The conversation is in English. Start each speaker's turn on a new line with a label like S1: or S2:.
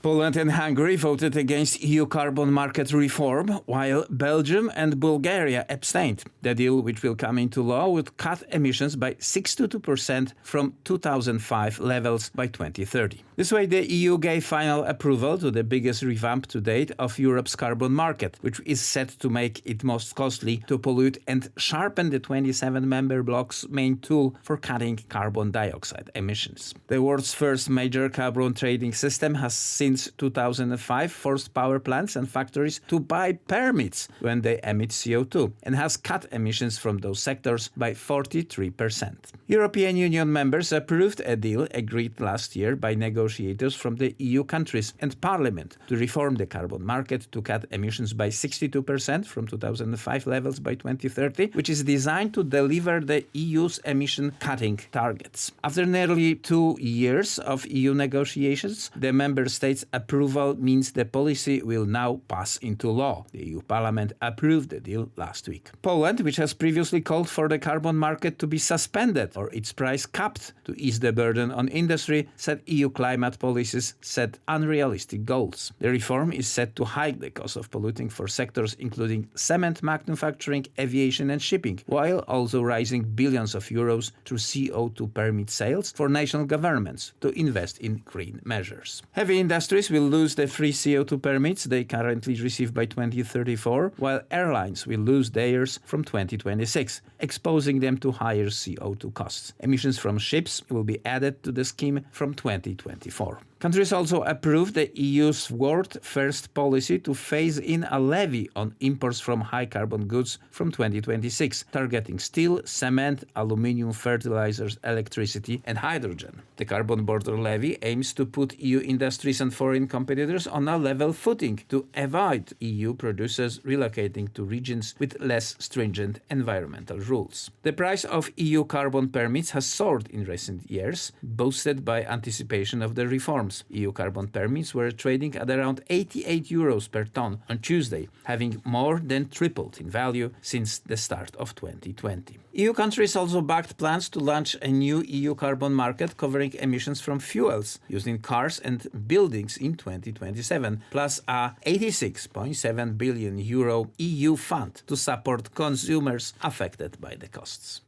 S1: Poland and Hungary voted against EU carbon market reform, while Belgium and Bulgaria abstained. The deal, which will come into law, would cut emissions by 62% from 2005 levels by 2030. This way, the EU gave final approval to the biggest revamp to date of Europe's carbon market, which is set to make it most costly to pollute and sharpen the 27 member blocs' main tool for cutting carbon dioxide emissions. The world's first major carbon trading system has since 2005 forced power plants and factories to buy permits when they emit CO2 and has cut emissions from those sectors by 43%. European Union members approved a deal agreed last year by negotiators from the EU countries and Parliament to reform the carbon market to cut emissions by 62% from 2005 levels by 2030, which is designed to deliver the EU's emission-cutting targets. After nearly 2 years of EU negotiations, the member states' approval means the policy will now pass into law. The EU Parliament approved the deal last week. Poland, which has previously called for the carbon market to be suspended or its price capped to ease the burden on industry, said EU climate policies set unrealistic goals. The reform is set to hike the cost of polluting for sectors including cement manufacturing, aviation and shipping, while also raising billions of euros through CO2 permit sales for national governments to invest in green measures. Heavy industries will lose the free CO2 permits they currently receive by 2034, while airlines will lose theirs from 2026, exposing them to higher CO2 costs. Emissions from ships will be added to the scheme from 2024. Countries also approved the EU's world-first policy to phase in a levy on imports from high-carbon goods from 2026, targeting steel, cement, aluminium, fertilizers, electricity and hydrogen. The carbon border levy aims to put EU industries and foreign competitors on a level footing to avoid EU producers relocating to regions with less stringent environmental rules. The price of EU carbon permits has soared in recent years, boosted by anticipation of the reforms. EU carbon permits were trading at around 88 euros per ton on Tuesday, having more than tripled in value since the start of 2020. EU countries also backed plans to launch a new EU carbon market covering emissions from fuels used in cars and buildings in 2027, plus a 86.7 billion euro EU fund to support consumers affected by the costs.